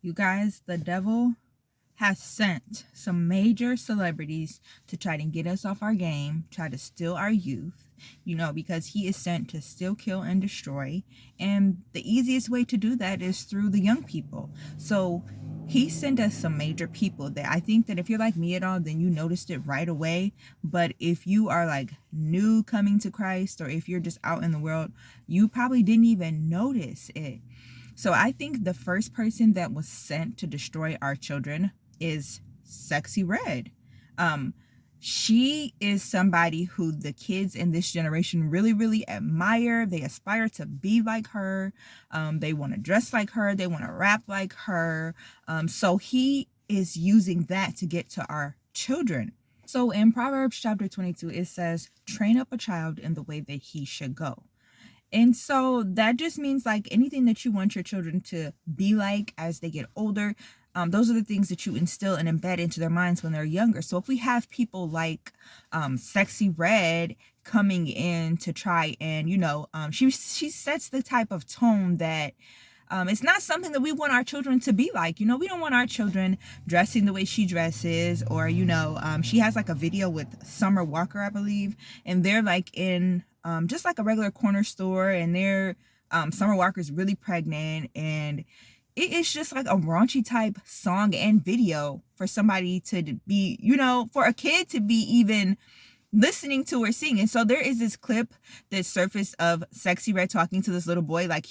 You guys, the devil has sent some major celebrities to try to get us off our game, try to steal our youth, because he is sent to steal, kill, and destroy. And the easiest way to do that is through the young people. So he sent us some major people that I think that if you're like me at all, then you noticed it right away. But if you are like new coming to Christ, or if you're just out in the world, you probably didn't even notice it. So I think the first person that was sent to destroy our children is Sexyy Red. She is somebody who the kids in this generation really, really admire. They aspire to be like her. They want to dress like her. They want to rap like her. So he is using that to get to our children. So in Proverbs chapter 22, it says, train up a child in the way that he should go. And so that just means like anything that you want your children to be like as they get older, those are the things that you instill and embed into their minds when they're younger. So if we have people like Sexyy Red coming in to try and, she sets the type of tone that it's not something that we want our children to be like. We don't want our children dressing the way she dresses, or, she has like a video with Summer Walker, I believe, and they're like in just like a regular corner store, and they're Summer Walker's really pregnant, and it is just like a raunchy type song and video for somebody to be, for a kid to be even listening to her sing. And so there is this clip that surfaced of Sexyy Red talking to this little boy, like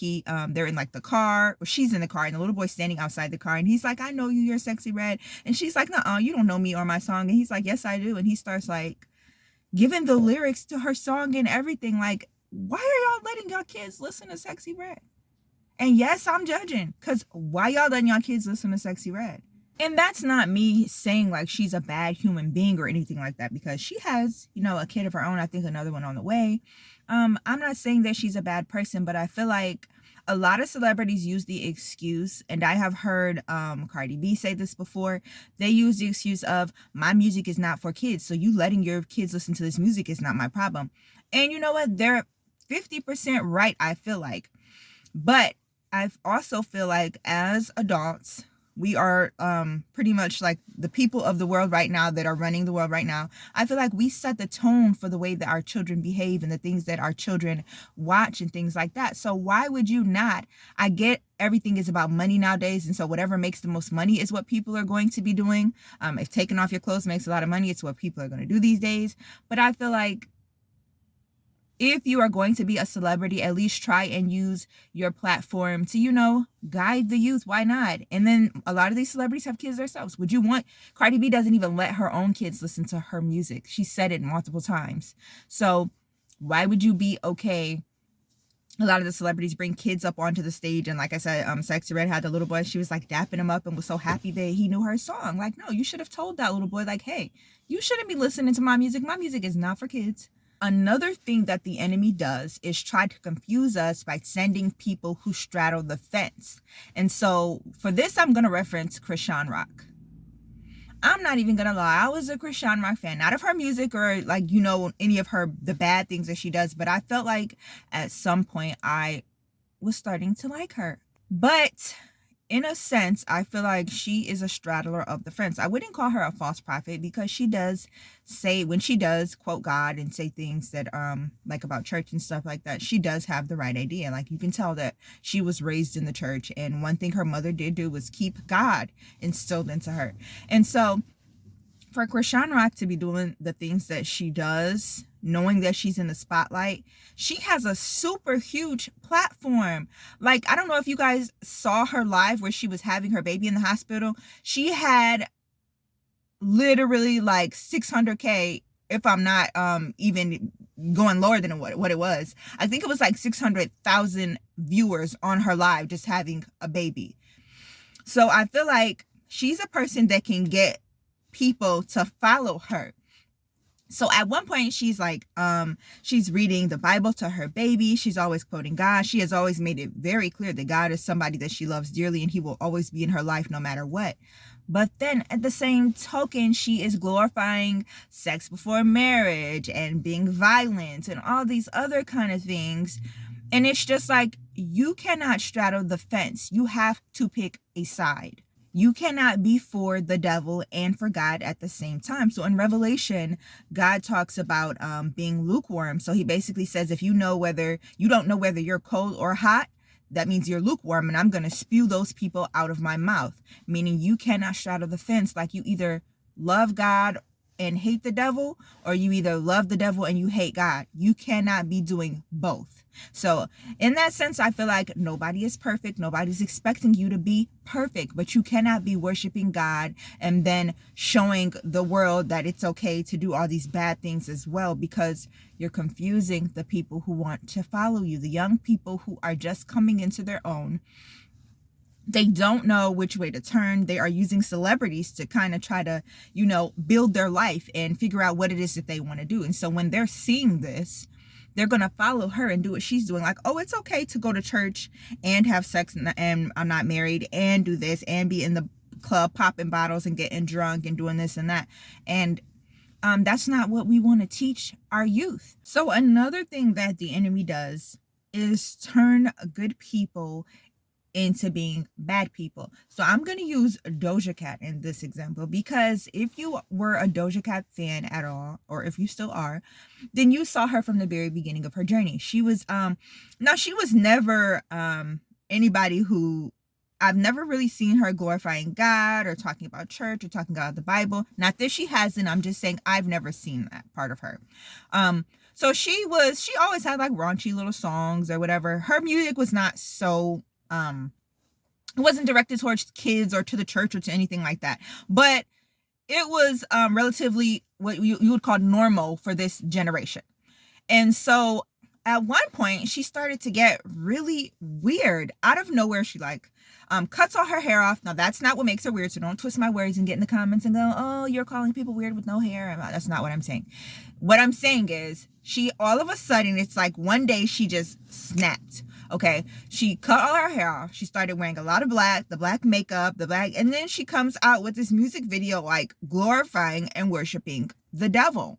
they're in like the car, or she's in the car, and the little boy's standing outside the car, and he's like, I know you, you're Sexyy Red. And she's like, nuh-uh, you don't know me or my song. And he's like, yes, I do. And he starts like giving the lyrics to her song and everything. Like, why are y'all letting y'all kids listen to Sexyy Red? And yes, I'm judging, because why y'all letting y'all kids listen to Sexyy Red? And that's not me saying like she's a bad human being or anything like that, because she has, a kid of her own. I think another one on the way. I'm not saying that she's a bad person, but I feel like a lot of celebrities use the excuse, and I have heard Cardi B say this before. They use the excuse of, my music is not for kids, so you letting your kids listen to this music is not my problem. And you know what? They're 50% right, I feel like. But I also feel like as adults, we are pretty much like the people of the world right now that are running the world right now. I feel like we set the tone for the way that our children behave and the things that our children watch and things like that. So why would you not? I get everything is about money nowadays, and so whatever makes the most money is what people are going to be doing. If taking off your clothes makes a lot of money, it's what people are going to do these days. But I feel like if you are going to be a celebrity, at least try and use your platform to, guide the youth. Why not? And then a lot of these celebrities have kids themselves. Would you want, Cardi B doesn't even let her own kids listen to her music. She said it multiple times. So why would you be okay? A lot of the celebrities bring kids up onto the stage, and like I said, Sexyy Red had the little boy. She was like dapping him up and was so happy that he knew her song. Like, no, you should have told that little boy, like, hey, you shouldn't be listening to my music. My music is not for kids. Another thing that the enemy does is try to confuse us by sending people who straddle the fence. And so for this, I'm going to reference Chrisean Rock. I'm not even going to lie. I was a Chrisean Rock fan, not of her music or like, any of the bad things that she does. But I felt like at some point I was starting to like her. But in a sense, I feel like she is a straddler of the fence. I wouldn't call her a false prophet, because she does say, when she does quote God and say things that like about church and stuff like that, she does have the right idea. Like, you can tell that she was raised in the church, and one thing her mother did do was keep God instilled into her. And so for Chrisean Rock to be doing the things that she does, knowing that she's in the spotlight, she has a super huge platform. Like, I don't know if you guys saw her live where she was having her baby in the hospital. She had literally like 600K, if I'm not even going lower than what it was. I think it was like 600,000 viewers on her live just having a baby. So I feel like she's a person that can get people to follow her. So at one point she's like, she's reading the Bible to her baby. She's always quoting God. She has always made it very clear that God is somebody that she loves dearly, and he will always be in her life no matter what. But then at the same token, she is glorifying sex before marriage and being violent and all these other kind of things. And it's just like, you cannot straddle the fence. You have to pick a side. You cannot be for the devil and for God at the same time. So in Revelation, God talks about being lukewarm. So he basically says, if you don't know whether you're cold or hot, that means you're lukewarm, and I'm going to spew those people out of my mouth. Meaning you cannot straddle the fence. Like, you either love God and hate the devil, or you either love the devil and you hate God. You cannot be doing both. So in that sense, I feel like nobody is perfect. Nobody's expecting you to be perfect, but you cannot be worshiping God and then showing the world that it's okay to do all these bad things as well, because you're confusing the people who want to follow you, the young people who are just coming into their own. They don't know which way to turn. They are using celebrities to kind of try to, build their life and figure out what it is that they want to do. And so when they're seeing this, they're going to follow her and do what she's doing. Like, oh, it's okay to go to church and have sex and I'm not married and do this and be in the club popping bottles and getting drunk and doing this and that. And that's not what we want to teach our youth. So another thing that the enemy does is turn good people into being bad people. So I'm going to use Doja Cat in this example, because if you were a Doja Cat fan at all, or if you still are, then you saw her from the very beginning of her journey. She was she was never anybody who, I've never really seen her glorifying God or talking about church or talking about the Bible. Not that she hasn't, I'm just saying I've never seen that part of her. So she always had like raunchy little songs or whatever. Her music was not so it wasn't directed towards kids or to the church or to anything like that, but it was relatively what you would call normal for this generation. And so at one point she started to get really weird. Out of nowhere, she cuts all her hair off. Now that's not what makes her weird, so don't twist my words and get in the comments and go, oh, you're calling people weird with no hair. That's not what I'm saying. What I'm saying is, she all of a sudden, it's like one day she just snapped. Okay, she cut all her hair off. She started wearing a lot of the black makeup, and then she comes out with this music video like glorifying and worshiping the devil.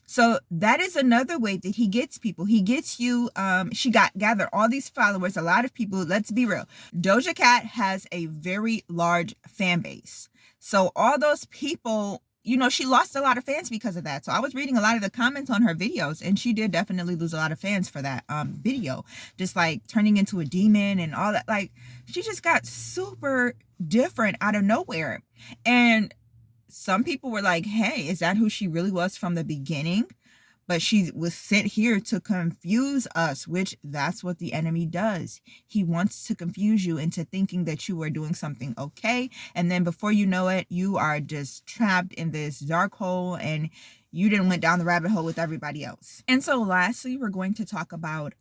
So that is another way that he gets people. He gets you. She gathered all these followers, a lot of people. Let's be real. Doja Cat has a very large fan base. So all those people, she lost a lot of fans because of that. So I was reading a lot of the comments on her videos, and she did definitely lose a lot of fans for that video. Just like turning into a demon and all that. Like, she just got super different out of nowhere. And some people were like, hey, is that who she really was from the beginning? But she was sent here to confuse us, which that's what the enemy does. He wants to confuse you into thinking that you are doing something okay. And then before you know it, you are just trapped in this dark hole and you didn't went down the rabbit hole with everybody else. And so lastly, we're going to talk about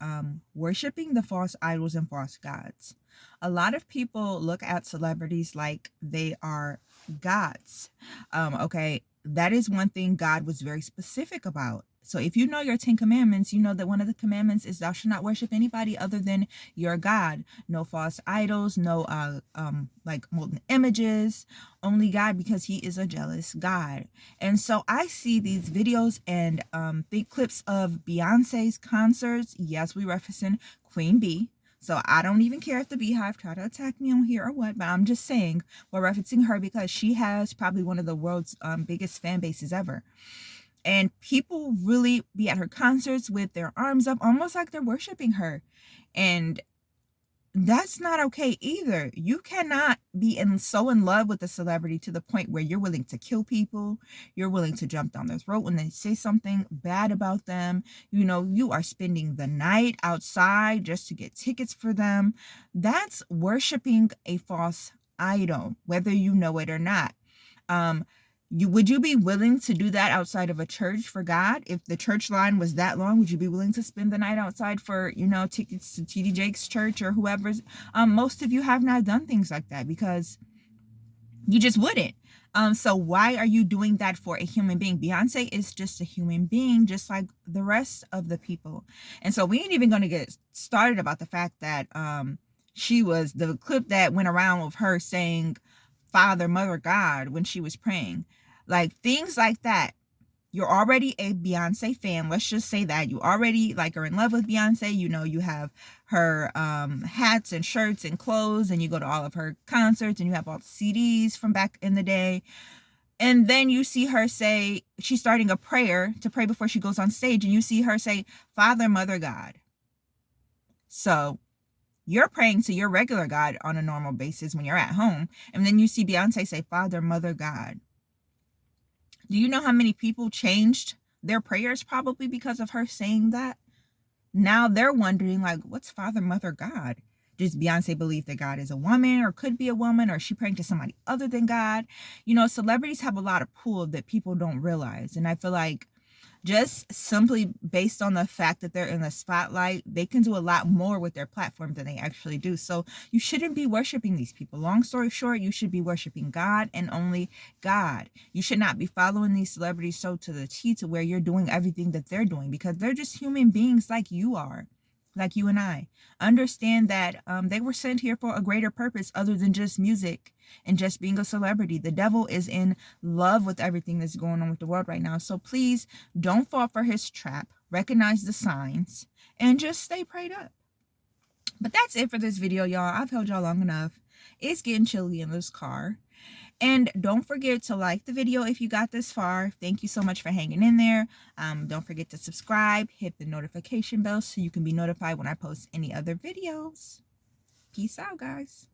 worshiping the false idols and false gods. A lot of people look at celebrities like they are gods. Okay, that is one thing God was very specific about. So if you know your 10 commandments, you know that one of the commandments is thou shalt not worship anybody other than your God. No false idols, no like molten images, only God, because he is a jealous God. And so I see these videos and big clips of Beyonce's concerts. Yes, we referencing Queen Bee. So I don't even care if the Beehive try to attack me on here or what, but I'm just saying we're referencing her because she has probably one of the world's biggest fan bases ever. And people really be at her concerts with their arms up, almost like they're worshiping her. And that's not okay either. You cannot be so in love with a celebrity to the point where you're willing to kill people. You're willing to jump down their throat when they say something bad about them. You are spending the night outside just to get tickets for them. That's worshiping a false idol, whether you know it or not. Would you be willing to do that outside of a church for God? If the church line was that long, would you be willing to spend the night outside for, tickets to TD Jakes church or whoever's? Most of you have not done things like that because you just wouldn't. So why are you doing that for a human being? Beyonce is just a human being, just like the rest of the people. And so we ain't even going to get started about the fact that she was the clip that went around of her saying Father, Mother, God when she was praying. Like things like that You're already a Beyonce fan. Let's just say that you already like are in love with Beyonce. You know, you have her hats and shirts and clothes, and you go to all of her concerts, and you have all the CDs from back in the day. And then you see her say, she's starting a prayer to pray before she goes on stage, and you see her say, Father, Mother, God. So you're praying to your regular God on a normal basis when you're at home, and then you see Beyonce say, Father, Mother, God. Do you know how many people changed their prayers probably because of her saying that? Now they're wondering, like, what's Father, Mother, God? Does Beyonce believe that God is a woman or could be a woman, or is she praying to somebody other than God? You know, celebrities have a lot of pull that people don't realize. And I feel like just simply based on the fact that they're in the spotlight, they can do a lot more with their platform than they actually do. So you shouldn't be worshiping these people. Long story short, you should be worshiping God and only God. You should not be following these celebrities so to the T to where you're doing everything that they're doing, because they're just human beings like you are, like you and I. Understand that they were sent here for a greater purpose other than just music and just being a celebrity. The devil is in love with everything that's going on with the world right now. So please don't fall for his trap. Recognize the signs and just stay prayed up. But that's it for this video, y'all. I've held y'all long enough. It's getting chilly in this car. And don't forget to like the video if you got this far. Thank you so much for hanging in there. Don't forget to subscribe, hit the notification bell so you can be notified when I post any other videos. Peace out, guys.